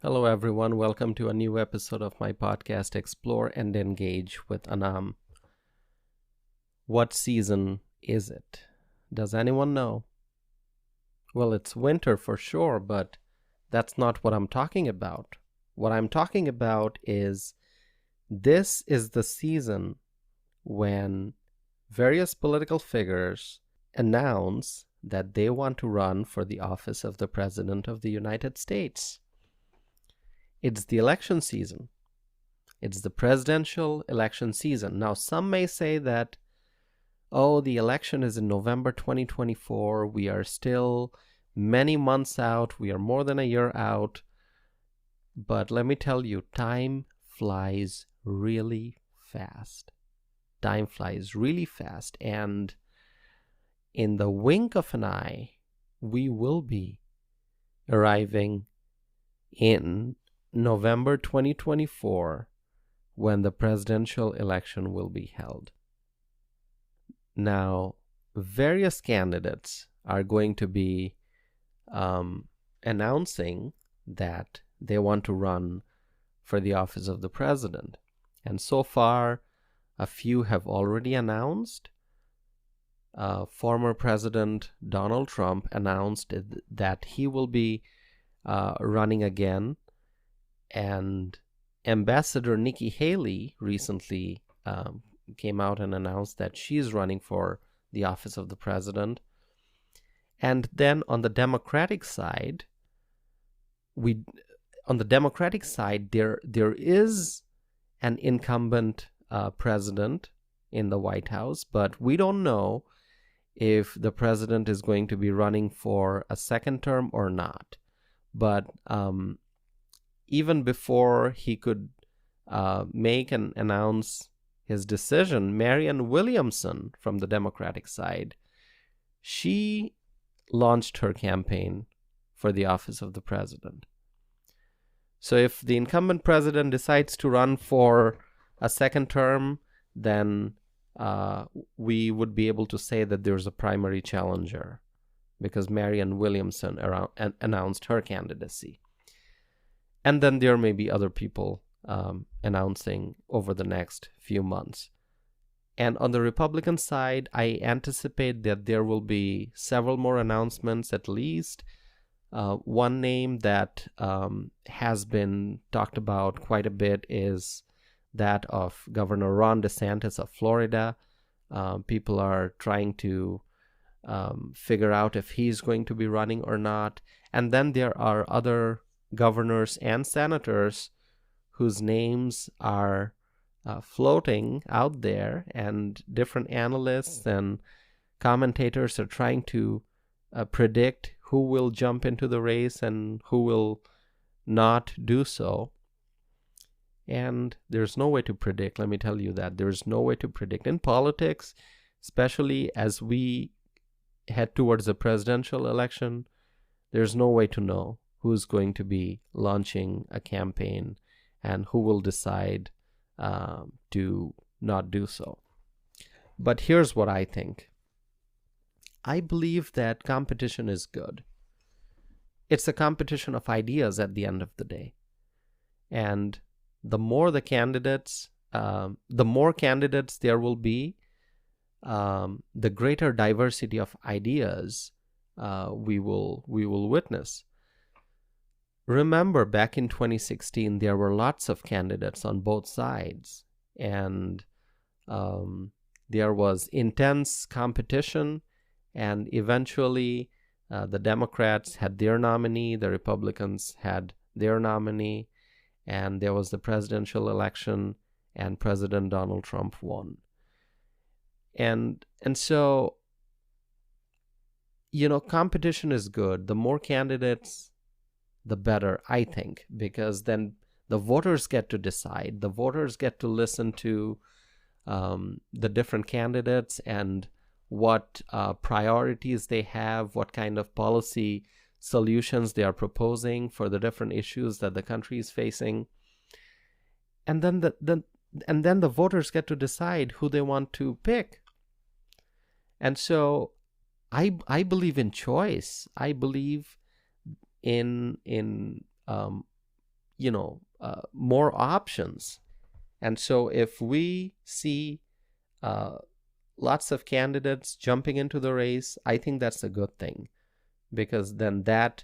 Hello, everyone. Welcome to a new episode of my podcast, Explore and Engage with Anam. What season is it? Does anyone know? Well, it's winter for sure, but that's not what I'm talking about. What I'm talking about is this is the season when various political figures announce that they want to run for the office of the President of the United States. It's the election season. It's the presidential election season. Now, some may say that, the election is in November 2024. We are still many months out. We are more than a year out. But let me tell you, time flies really fast. Time flies really fast. And in the wink of an eye, we will be arriving in November 2024, when the presidential election will be held. Now, various candidates are going to be announcing that they want to run for the office of the president. And so far, a few have already announced. Former President Donald Trump announced that he will be running again. And Ambassador Nikki Haley recently came out and announced that she's running for the office of the president. And then on the Democratic side, there is an incumbent president in the White House, but we don't know if the president is going to be running for a second term or not. But even before he could make and announce his decision, Marianne Williamson from the Democratic side, she launched her campaign for the office of the president. So if the incumbent president decides to run for a second term, then we would be able to say that there's a primary challenger because Marianne Williamson announced her candidacy. And then there may be other people announcing over the next few months. And on the Republican side, I anticipate that there will be several more announcements at least. One name that has been talked about quite a bit is that of Governor Ron DeSantis of Florida. People are trying to figure out if he's going to be running or not. And then there are other governors and senators whose names are floating out there, and different analysts and commentators are trying to predict who will jump into the race and who will not do so. And there's no way to predict, let me tell you that. There's no way to predict in politics, especially as we head towards a presidential election. There's no way to know who's going to be launching a campaign and who will decide to not do so. But here's what I think. I believe that competition is good. It's a competition of ideas at the end of the day. And the more candidates there will be, the greater diversity of ideas we will witness. Remember, back in 2016, there were lots of candidates on both sides, and there was intense competition, and eventually the Democrats had their nominee, the Republicans had their nominee, and there was the presidential election, and President Donald Trump won. And so, competition is good. The more candidates, the better, I think, because then the voters get to decide. The voters get to listen to the different candidates and what priorities they have, what kind of policy solutions they are proposing for the different issues that the country is facing. And then the voters get to decide who they want to pick. And so I believe in choice. I believe in more options. And so if we see lots of candidates jumping into the race, I think that's a good thing, because then that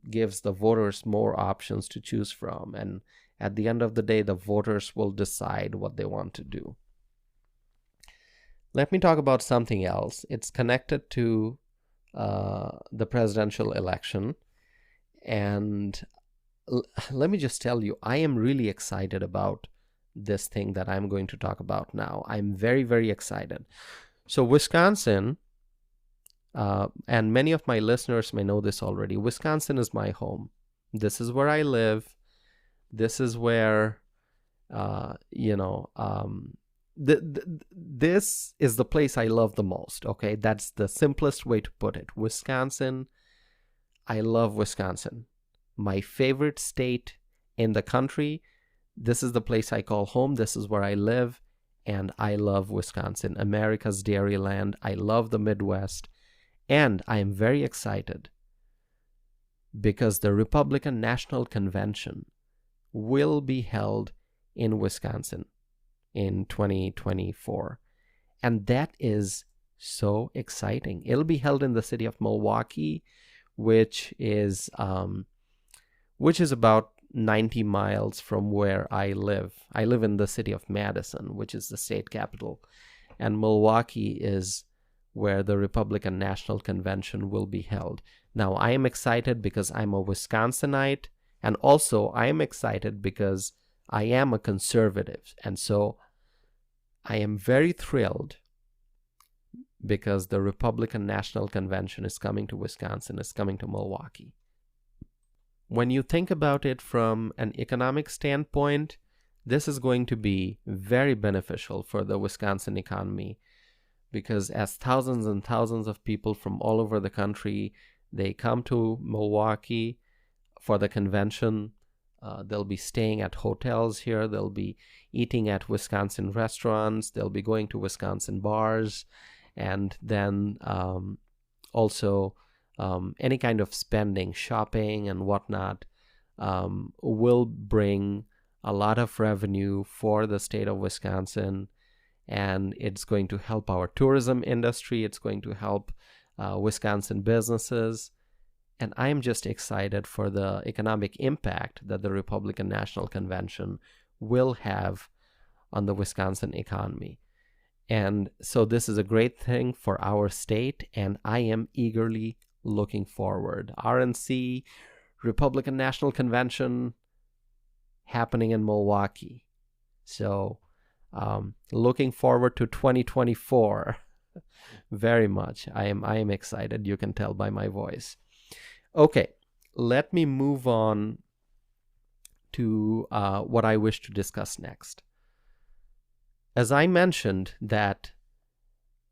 gives the voters more options to choose from. And at the end of the day, the voters will decide what they want to do. Let me talk about something else. It's connected to the presidential election. And let me just tell you, I am really excited about this thing that I'm going to talk about now. I'm very, very excited. So Wisconsin, and many of my listeners may know this already, Wisconsin is my home. This is where I live. This is where, this is the place I love the most. Okay, that's the simplest way to put it. Wisconsin, I love Wisconsin. My favorite state in the country. This is the place I call home. This is where I live, and I love Wisconsin, America's dairyland. I love the Midwest, and I am very excited because the Republican National Convention will be held in Wisconsin in 2024, and that is so exciting. It'll be held in the city of Milwaukee, which is about 90 miles from where I live. I live in the city of Madison, which is the state capital, and Milwaukee is where the Republican National Convention will be held. Now, I am excited because I'm a Wisconsinite, and also I am excited because I am a conservative, and so I am very thrilled because the Republican National Convention is coming to Wisconsin, is coming to Milwaukee. When you think about it from an economic standpoint, this is going to be very beneficial for the Wisconsin economy, because as thousands and thousands of people from all over the country, they come to Milwaukee for the convention. They'll be staying at hotels here. They'll be eating at Wisconsin restaurants. They'll be going to Wisconsin bars. And then also any kind of spending, shopping and whatnot, will bring a lot of revenue for the state of Wisconsin. And it's going to help our tourism industry. It's going to help Wisconsin businesses. And I'm just excited for the economic impact that the Republican National Convention will have on the Wisconsin economy. And so this is a great thing for our state, and I am eagerly looking forward. RNC, Republican National Convention, happening in Milwaukee. So looking forward to 2024 very much. I am excited. You can tell by my voice. Okay, let me move on to what I wish to discuss next. As I mentioned, that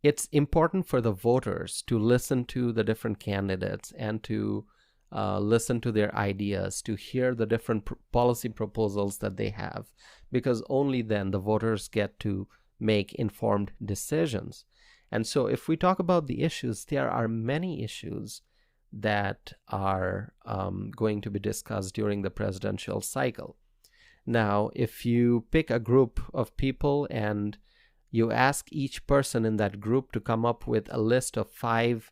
it's important for the voters to listen to the different candidates and to listen to their ideas, to hear the different policy proposals that they have, because only then the voters get to make informed decisions. And so if we talk about the issues, there are many issues that are going to be discussed during the presidential cycle. Now, if you pick a group of people and you ask each person in that group to come up with a list of 5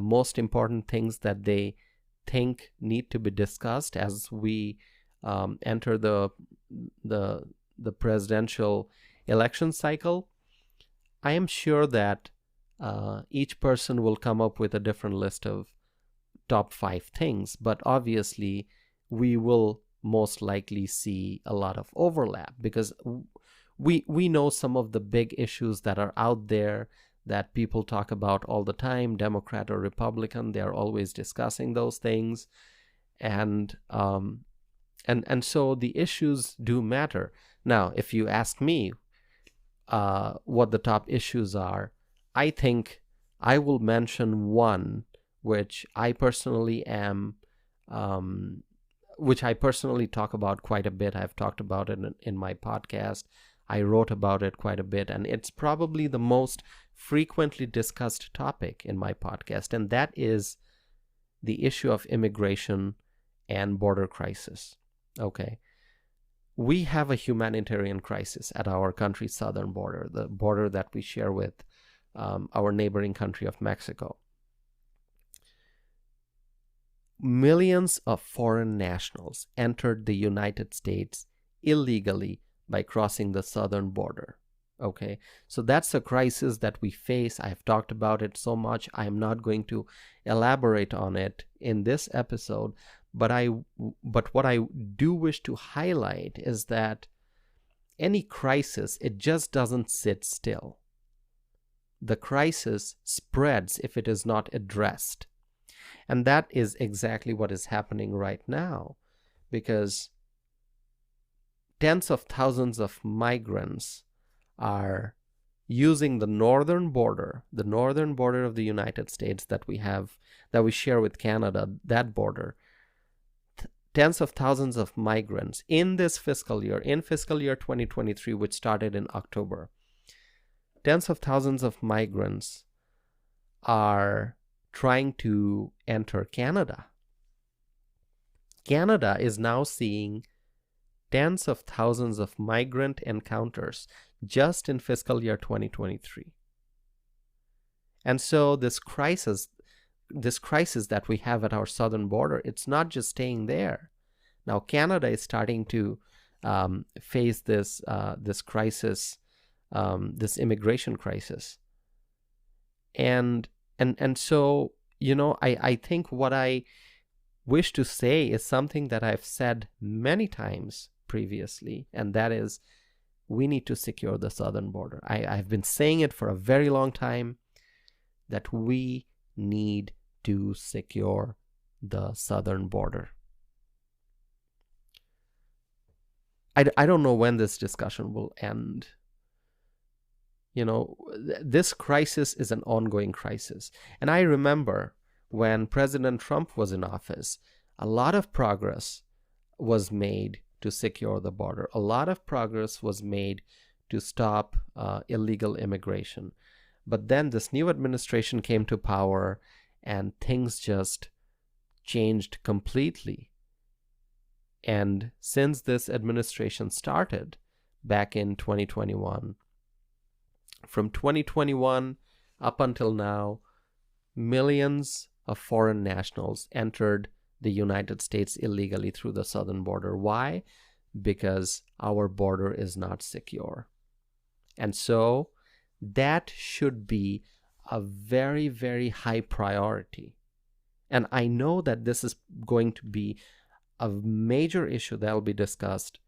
most important things that they think need to be discussed as we enter the presidential election cycle, I am sure that each person will come up with a different list of top 5 things, but obviously we will most likely see a lot of overlap, because we know some of the big issues that are out there that people talk about all the time, Democrat or Republican. They are always discussing those things, and so the issues do matter. Now, if you ask me what the top issues are, I think I will mention one which I personally talk about quite a bit. I've talked about it in my podcast. I wrote about it quite a bit, and it's probably the most frequently discussed topic in my podcast, and that is the issue of immigration and border crisis. Okay. We have a humanitarian crisis at our country's southern border, the border that we share with our neighboring country of Mexico. Millions of foreign nationals entered the United States illegally by crossing the southern border. Okay, so that's a crisis that we face. I've talked about it so much. I'm not going to elaborate on it in this episode, but what I do wish to highlight is that any crisis, it just doesn't sit still. The crisis spreads if it is not addressed. And that is exactly what is happening right now, because tens of thousands of migrants are using the northern border of the United States that we share with Canada, that border. Tens of thousands of migrants in fiscal year 2023, which started in October. Tens of thousands of migrants are trying to enter Canada. Canada is now seeing tens of thousands of migrant encounters just in fiscal year 2023. And so this crisis that we have at our southern border, it's not just staying there. Now Canada is starting to face this crisis, this immigration crisis. And so, I think what I wish to say is something that I've said many times previously, and that is we need to secure the southern border. I've been saying it for a very long time, that we need to secure the southern border. I don't know when this discussion will end. This crisis is an ongoing crisis. And I remember when President Trump was in office, a lot of progress was made to secure the border. A lot of progress was made to stop illegal immigration. But then this new administration came to power and things just changed completely. And since this administration started back in 2021, from 2021 up until now, millions of foreign nationals entered the United States illegally through the southern border. Why? Because our border is not secure. And so that should be a very, very high priority. And I know that this is going to be a major issue that will be discussed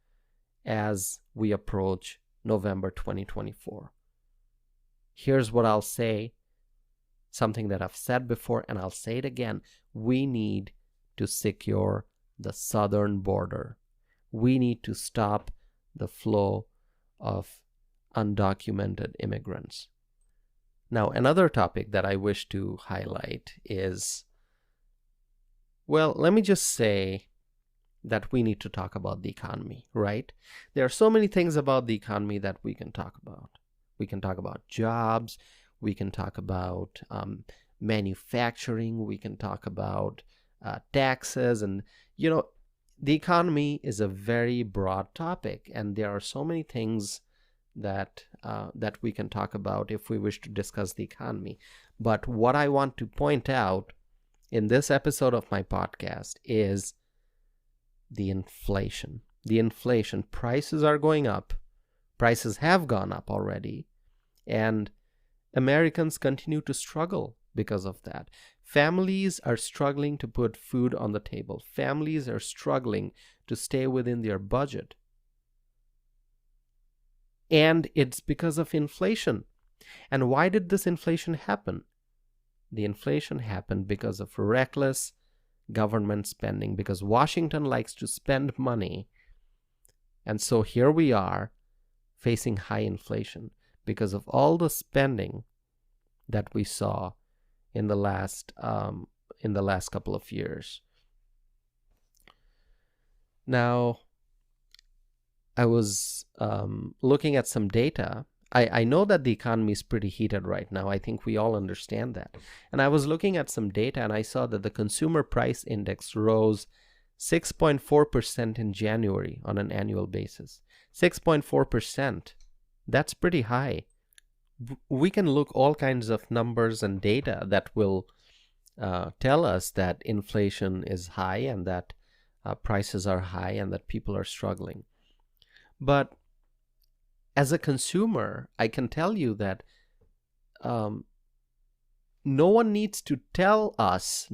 as we approach November 2024. Here's what I'll say, something that I've said before, and I'll say it again. We need to secure the southern border. We need to stop the flow of undocumented immigrants. Now, another topic that I wish to highlight is, well, let me just say that we need to talk about the economy, right? There are so many things about the economy that we can talk about. We can talk about jobs. We can talk about manufacturing. We can talk about taxes. And, the economy is a very broad topic. And there are so many things that we can talk about if we wish to discuss the economy. But what I want to point out in this episode of my podcast is the inflation. The inflation. Prices are going up. Prices have gone up already, and Americans continue to struggle because of that. Families are struggling to put food on the table. Families are struggling to stay within their budget. And it's because of inflation. And why did this inflation happen? The inflation happened because of reckless government spending, because Washington likes to spend money. And so here we are, facing high inflation because of all the spending that we saw in the last couple of years. Now, I was looking at some data. I know that the economy is pretty heated right now. I think we all understand that. And I was looking at some data and I saw that the consumer price index rose 6.4% in January on an annual basis. 6.4%. That's pretty high. We can look all kinds of numbers and data that will tell us that inflation is high and that prices are high and that people are struggling. But as a consumer, I can tell you that no one needs to tell us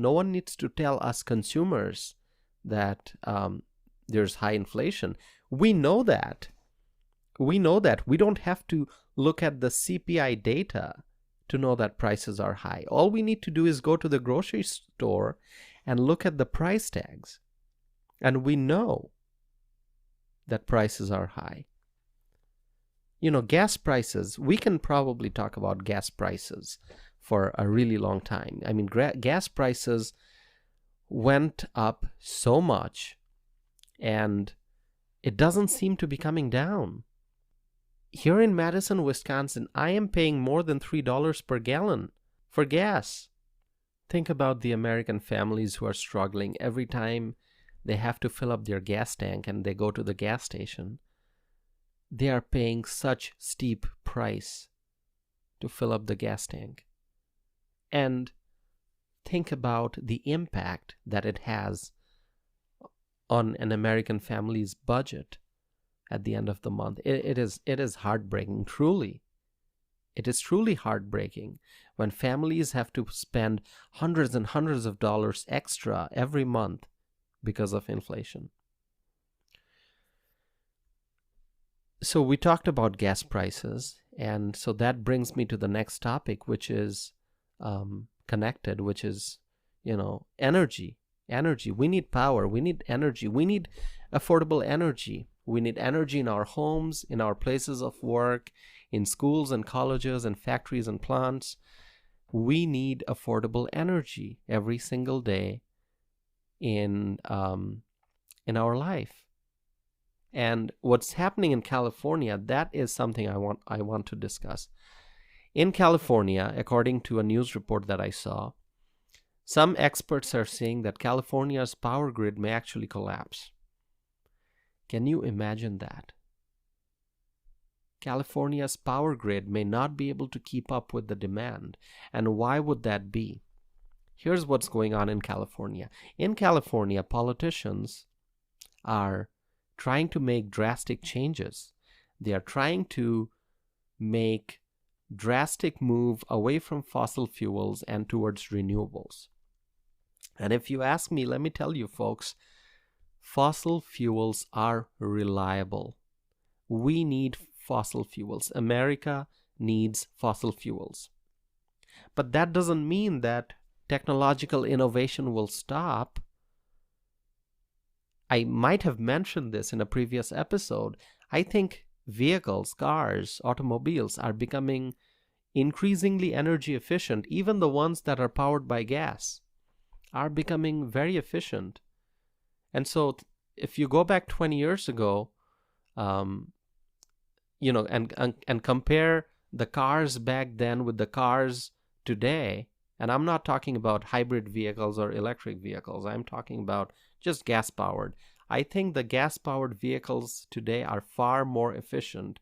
consumers that there's high inflation. We know that. We don't have to look at the CPI data to know that prices are high. All we need to do is go to the grocery store and look at the price tags. And we know that prices are high. Gas prices, we can probably talk about gas prices for a really long time. I mean, gas prices went up so much and it doesn't seem to be coming down. Here in Madison, Wisconsin, I am paying more than $3 per gallon for gas. Think about the American families who are struggling every time they have to fill up their gas tank and they go to the gas station. They are paying such steep price to fill up the gas tank. And think about the impact that it has on an American family's budget at the end of the month. It is heartbreaking, truly. It is truly heartbreaking when families have to spend hundreds and hundreds of dollars extra every month because of inflation. So we talked about gas prices, and so that brings me to the next topic, which is connected, which is, energy. Energy. We need power. We need energy. We need affordable energy. We need energy in our homes, in our places of work, in schools and colleges and factories and plants. We need affordable energy every single day in our life. And what's happening in California, that is something I want to discuss. In California, according to a news report that I saw, some experts are saying that California's power grid may actually collapse. Can you imagine that? California's power grid may not be able to keep up with the demand. And why would that be? Here's what's going on in California. In California, politicians are trying to make drastic changes. They are trying to make drastic move away from fossil fuels and towards renewables. And if you ask me, let me tell you folks, fossil fuels are reliable. We need fossil fuels. America needs fossil fuels. But that doesn't mean that technological innovation will stop. I might have mentioned this in a previous episode. I think vehicles, cars, automobiles are becoming increasingly energy efficient. Even the ones that are powered by gas are becoming very efficient. And so if you go back 20 years ago, and compare the cars back then with the cars today, and I'm not talking about hybrid vehicles or electric vehicles, I'm talking about just gas-powered. I think the gas-powered vehicles today are far more efficient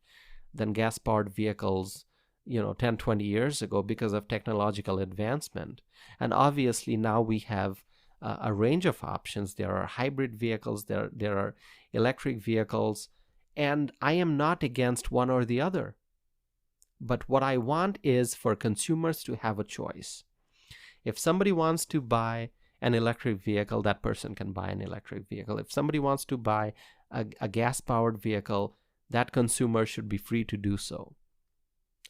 than gas-powered vehicles 10, 20 years ago because of technological advancement. And obviously now we have a range of options. There are hybrid vehicles, there are electric vehicles, and I am not against one or the other. But what I want is for consumers to have a choice. If somebody wants to buy an electric vehicle, that person can buy an electric vehicle. If somebody wants to buy a gas-powered vehicle, that consumer should be free to do so.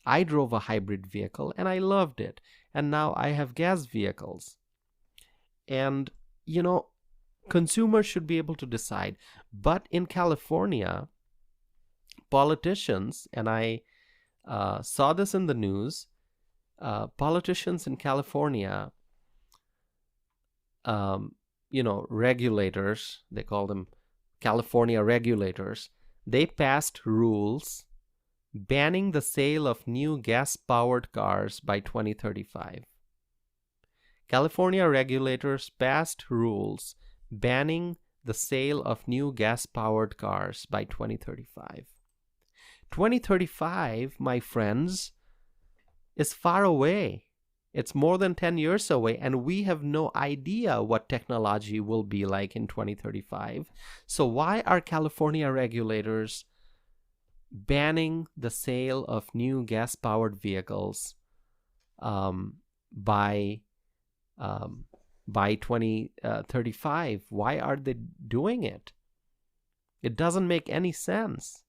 I drove a hybrid vehicle and I loved it. And now I have gas vehicles. And, consumers should be able to decide. But in California, politicians, and I saw this in the news, politicians in California, regulators, they call them California regulators, they passed rules banning the sale of new gas-powered cars by 2035. California regulators passed rules banning the sale of new gas-powered cars by 2035. 2035, my friends, is far away. It's more than 10 years away, and we have no idea what technology will be like in 2035. So why are California regulators banning the sale of new gas-powered vehicles by 2035? Why are they doing it? It doesn't make any sense.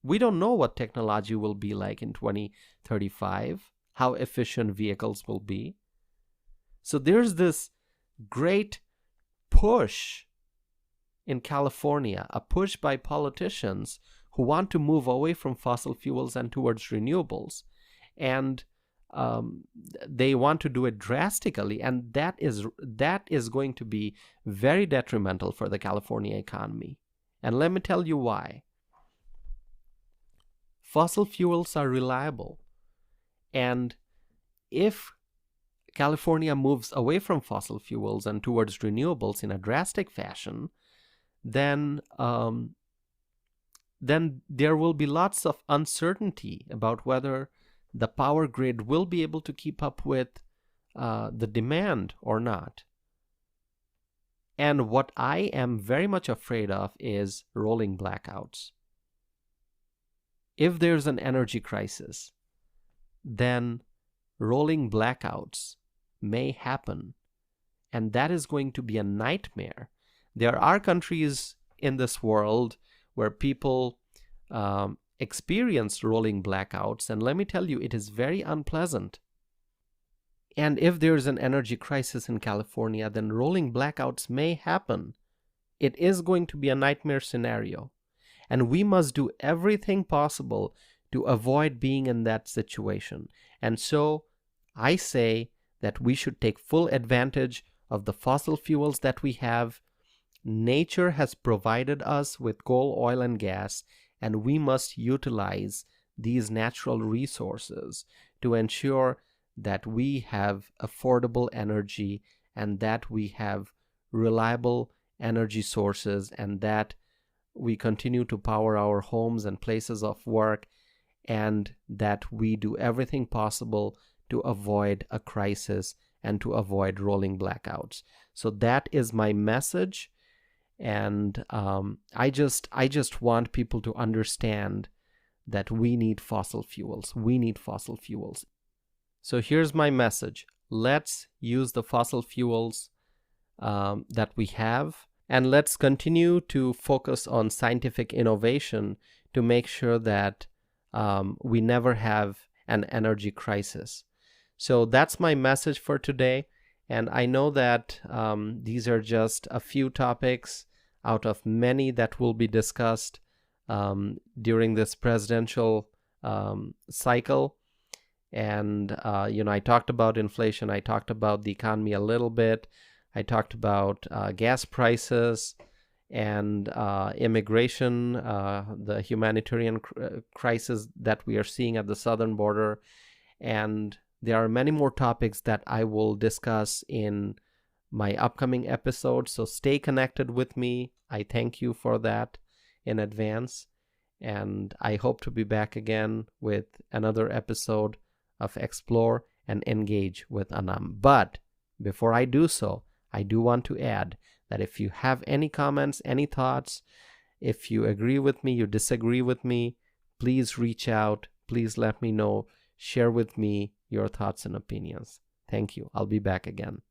We don't know what technology will be like in 2035, how efficient vehicles will be. So there's this great push in California, a push by politicians who want to move away from fossil fuels and towards renewables. And they want to do it drastically, and that is going to be very detrimental for the California economy. And let me tell you why. Fossil fuels are reliable, and if California moves away from fossil fuels and towards renewables in a drastic fashion, then there will be lots of uncertainty about whether the power grid will be able to keep up with the demand or not. And what I am very much afraid of is rolling blackouts. If there's an energy crisis, then rolling blackouts may happen, and that is going to be a nightmare. There are countries in this world where people experience rolling blackouts, and let me tell you, it is very unpleasant. And if there's an energy crisis in California, then rolling blackouts may happen. It is going to be a nightmare scenario, and we must do everything possible to avoid being in that situation. And so I say that we should take full advantage of the fossil fuels that we have. Nature has provided us with coal, oil, and gas, and we must utilize these natural resources to ensure that we have affordable energy and that we have reliable energy sources and that we continue to power our homes and places of work, and that we do everything possible to avoid a crisis and to avoid rolling blackouts. So that is my message. And I just want people to understand that we need fossil fuels. We need fossil fuels. So here's my message. Let's use the fossil fuels that we have, and let's continue to focus on scientific innovation to make sure that we never have an energy crisis. So that's my message for today. And I know that these are just a few topics out of many that will be discussed during this presidential cycle. And, I talked about inflation. I talked about the economy a little bit. I talked about gas prices and immigration, the humanitarian crisis that we are seeing at the southern border. And there are many more topics that I will discuss in my upcoming episodes. So stay connected with me. I thank you for that in advance. And I hope to be back again with another episode of Explore and Engage with Anam. But before I do so, I do want to add that if you have any comments, any thoughts, if you agree with me, you disagree with me, please reach out. Please let me know. Share with me your thoughts and opinions. Thank you. I'll be back again.